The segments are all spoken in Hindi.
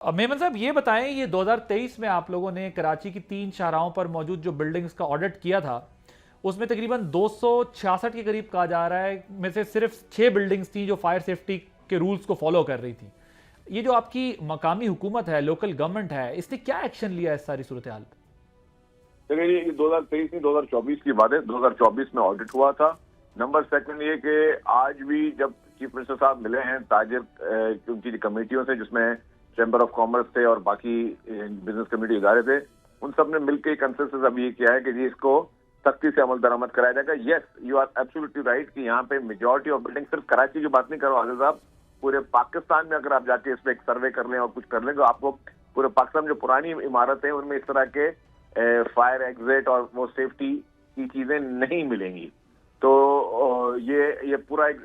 मेमन साहब ये बताएं, ये 2023 में आप लोगों ने कराची की 3 शाहराहों पर मौजूद जो बिल्डिंग्स का ऑडिट किया था, उसमें तकरीबन 266 के करीब कहा जा रहा है में से सिर्फ 6 बिल्डिंग्स थी जो फायर सेफ्टी के रूल्स को फॉलो कर रही थी। ये जो आपकी मकामी हुकूमत है, लोकल गवर्नमेंट है, इसने क्या एक्शन लिया इस सारी सूरत हाल पर? देखिए, ये 2023 नहीं 2024 की बात है। 2024 में ऑडिट हुआ था। नंबर सेकंड ये कि आज भी जब चीफ मिनिस्टर साहब मिले हैं ताजिर उनकी कमेटियों से, जिसमें चैम्बर ऑफ कॉमर्स थे और बाकी बिजनेस कम्युनिटी इदारे थे, उन सब ने मिलकर कंसेंसस अब ये किया है कि जी इसको सख्ती से अमल दरामद कराया जाएगा। Yes, you are absolutely right कि यहाँ पे मेजॉरिटी ऑफ बिल्डिंग, सिर्फ कराची की बात नहीं कर रहा हूँ आदिल साहब, पूरे पाकिस्तान में अगर आप जाके इसमें एक सर्वे कर लें और कुछ कर लें तो आपको पूरे पाकिस्तान में जो पुरानी इमारतें हैं उनमें इस तरह के फायर एग्जिट और वो सेफ्टी की चीजें नहीं मिलेंगी। तो ये पूरा एक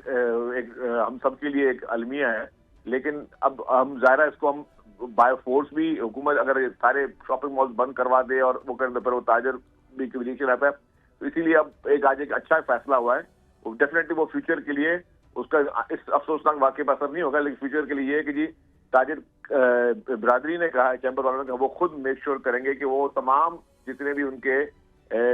हम सब के लिए एक अलमिया है। लेकिन अब हम ज़ाहिर है इसको हम बाय फोर्स भी, हुकूमत अगर सारे शॉपिंग मॉल्स बंद करवा दे और वो कर दे, फिर वो ताजर भी नीचे रहता है। तो इसीलिए अब आज एक अच्छा फैसला हुआ है। वो डेफिनेटली वो फ्यूचर के लिए उसका इस अफसोसनाक वाक़े पर असर नहीं होगा, लेकिन फ्यूचर के लिए ये है कि जी ताजिर बिरादरी ने कहा है, चैम्बर वालों ने कहा, वो खुद मेक श्योर करेंगे कि वो तमाम जितने भी उनके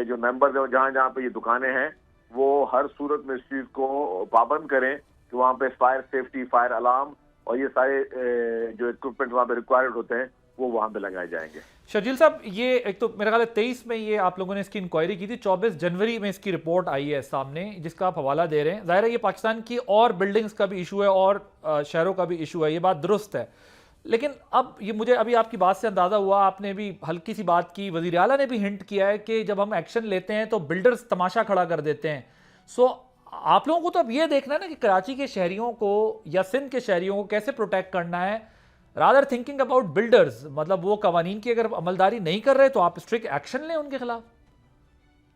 जो मेंबर्स हैं जहाँ जहाँ पे ये दुकानें हैं, वो हर सूरत में इस चीज़ को पाबंद करें कि वहाँ पे फायर सेफ्टी, फायर अलार्म और ये सारे जो इक्विपमेंट वहाँ पे रिक्वायर्ड होते हैं वो वहाँ पे लगाए जाएंगे। शर्जील साहब, ये एक तो मेरा ख्याल है 23 में ये आप लोगों ने इसकी इंक्वायरी की थी, 24 जनवरी में इसकी रिपोर्ट आई है सामने जिसका आप हवाला दे रहे हैं। जाहिर है ये पाकिस्तान की और बिल्डिंग्स का भी इशू है और शहरों का भी इशू है, ये बात दुरुस्त है। लेकिन अब ये मुझे अभी आपकी बात से अंदाजा हुआ, आपने भी हल्की सी बात की, वज़ीर आला ने भी हिंट किया है कि जब हम एक्शन लेते हैं तो बिल्डर्स तमाशा खड़ा कर देते हैं। सो आप लोगों को तो अब ये देखना है ना कि कराची के शहरियों को या सिंध के शहरियों को कैसे प्रोटेक्ट करना है, रादर थिंकिंग अबाउट बिल्डर्स। मतलब वो कवानीन की अगर अमलदारी नहीं कर रहे तो आप स्ट्रिक्ट एक्शन लें उनके खिलाफ।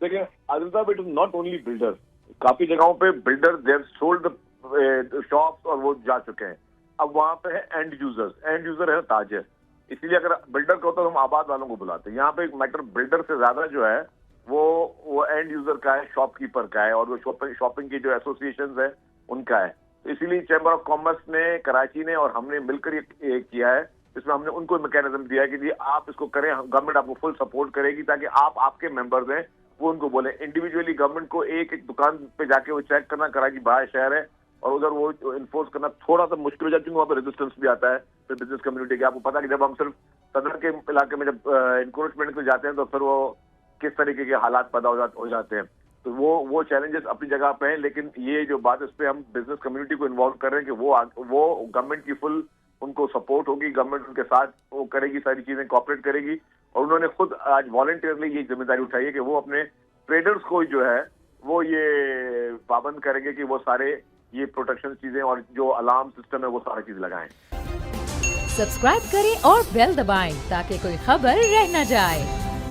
देखिए आदिल साहब, it is not only builders, काफी जगहों पे builders they have sold the shops और वो जा चुके हैं। अब वहां पे है एंड यूजर्स, एंड यूजर है ताजिर। इसलिए अगर बिल्डर का होता तो हम आबाद वालों को बुलाते हैं। यहाँ पे एक मैटर बिल्डर से ज्यादा जो है वो एंड यूजर का है, शॉपकीपर का है, और वो शॉपिंग की जो एसोसिएशन है उनका है। तो इसीलिए चैम्बर ऑफ कॉमर्स ने, कराची ने और हमने मिलकर ये किया है। इसमें हमने उनको मैकेनिज्म दिया है कि जी आप इसको करें, गवर्नमेंट आपको फुल सपोर्ट करेगी ताकि आप आपके मेंबर्स हैं वो उनको बोले। इंडिविजुअली गवर्नमेंट को एक एक दुकान पे जाके वो चेक करना, कराची बाहर शहर है और उधर वो इन्फोर्स करना थोड़ा सा मुश्किल हो जाता है क्योंकि वहाँ पर रेजिस्टेंस भी आता है फिर बिजनेस कम्युनिटी के। आपको पता है कि जब हम सिर्फ सदर के इलाके में जब इंक्रोचमेंट में जाते हैं तो फिर वो किस तरीके के हालात पैदा हो जाते हैं। तो वो चैलेंजेस अपनी जगह पे हैं, लेकिन ये जो बात इस पे हम बिजनेस कम्युनिटी को इन्वॉल्व कर रहे हैं कि वो गवर्नमेंट की फुल उनको सपोर्ट होगी, गवर्नमेंट उनके साथ वो करेगी, सारी चीजें कॉपरेट करेगी। और उन्होंने खुद आज वॉलंटियरली ये जिम्मेदारी उठाई है कि वो अपने ट्रेडर्स को जो है वो ये पाबंद करेंगे कि वो सारे ये प्रोटेक्शन चीजें और जो अलार्म सिस्टम है वो सारी चीज लगाएं। सब्सक्राइब करें और बेल दबाएं ताकि कोई खबर रह न जाए।